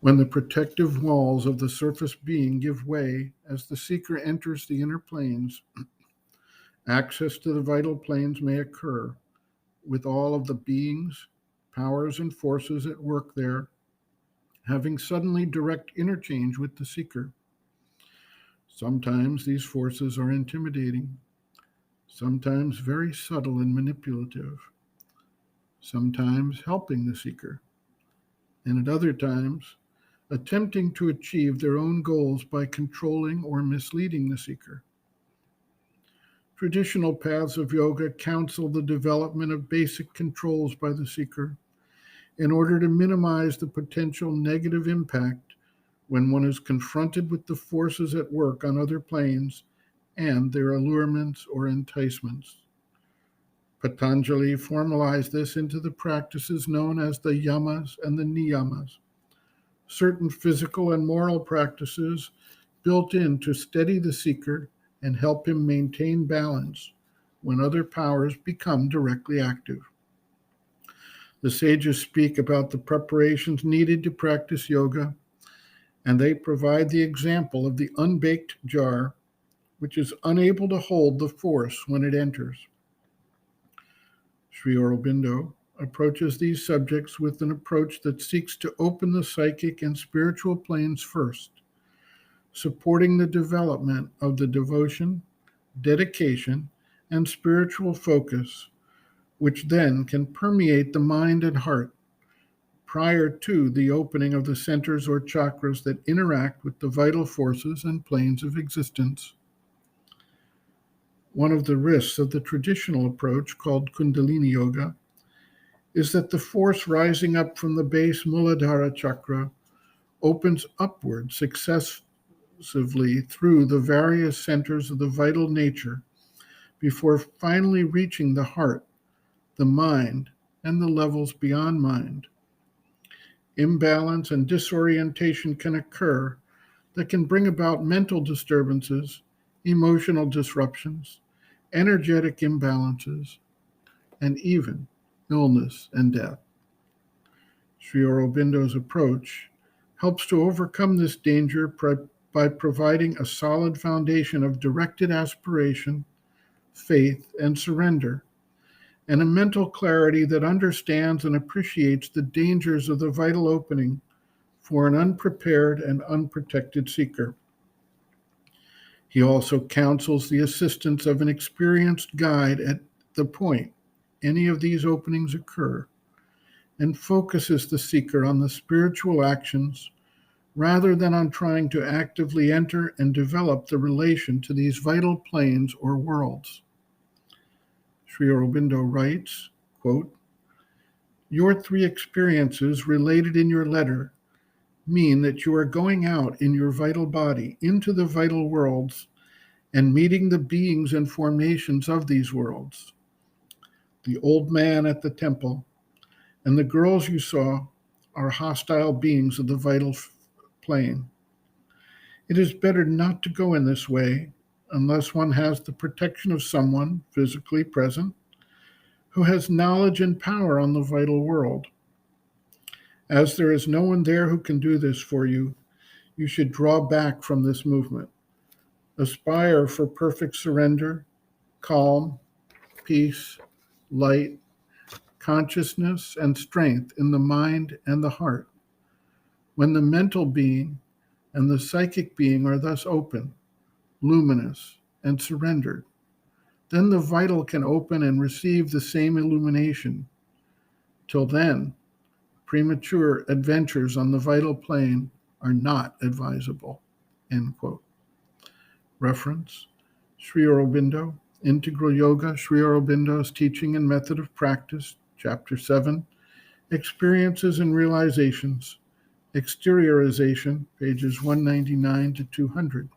When the protective walls of the surface being give way as the seeker enters the inner planes, access to the vital planes may occur with all of the beings, powers, and forces at work there, having suddenly direct interchange with the seeker. Sometimes these forces are intimidating, sometimes very subtle and manipulative, sometimes helping the seeker, and at other times attempting to achieve their own goals by controlling or misleading the seeker. Traditional paths of yoga counsel the development of basic controls by the seeker in order to minimize the potential negative impact when one is confronted with the forces at work on other planes and their allurements or enticements. Patanjali formalized this into the practices known as the yamas and the niyamas, certain physical and moral practices built in to steady the seeker and help him maintain balance when other powers become directly active. The sages speak about the preparations needed to practice yoga, and they provide the example of the unbaked jar, which is unable to hold the force when it enters. Sri Aurobindo approaches these subjects with an approach that seeks to open the psychic and spiritual planes first, supporting the development of the devotion, dedication, and spiritual focus, which then can permeate the mind and heart prior to the opening of the centers or chakras that interact with the vital forces and planes of existence. One of the risks of the traditional approach, called Kundalini Yoga, is that the force rising up from the base Muladhara chakra opens upward successively through the various centers of the vital nature before finally reaching the heart, the mind, and the levels beyond mind. Imbalance and disorientation can occur that can bring about mental disturbances, emotional disruptions, energetic imbalances, and even illness and death. Sri Aurobindo's approach helps to overcome this danger by providing a solid foundation of directed aspiration, faith, and surrender, and a mental clarity that understands and appreciates the dangers of the vital opening for an unprepared and unprotected seeker. He also counsels the assistance of an experienced guide at the point any of these openings occur, and focuses the seeker on the spiritual actions rather than on trying to actively enter and develop the relation to these vital planes or worlds. Sri Aurobindo writes, quote, "Your three experiences related in your letter mean that you are going out in your vital body into the vital worlds and meeting the beings and formations of these worlds. The old man at the temple and the girls you saw are hostile beings of the vital plane. It is better not to go in this way unless one has the protection of someone physically present who has knowledge and power on the vital world. As there is no one there who can do this for you, you should draw back from this movement. Aspire for perfect surrender, calm, peace, light, consciousness, and strength in the mind and the heart. When the mental being and the psychic being are thus open, luminous, and surrendered, then the vital can open and receive the same illumination. Till then, premature adventures on the vital plane are not advisable." End quote. Reference, Sri Aurobindo, Integral Yoga, Sri Aurobindo's Teaching and Method of Practice, Chapter 7, Experiences and Realizations, Exteriorization, pages 199 to 200.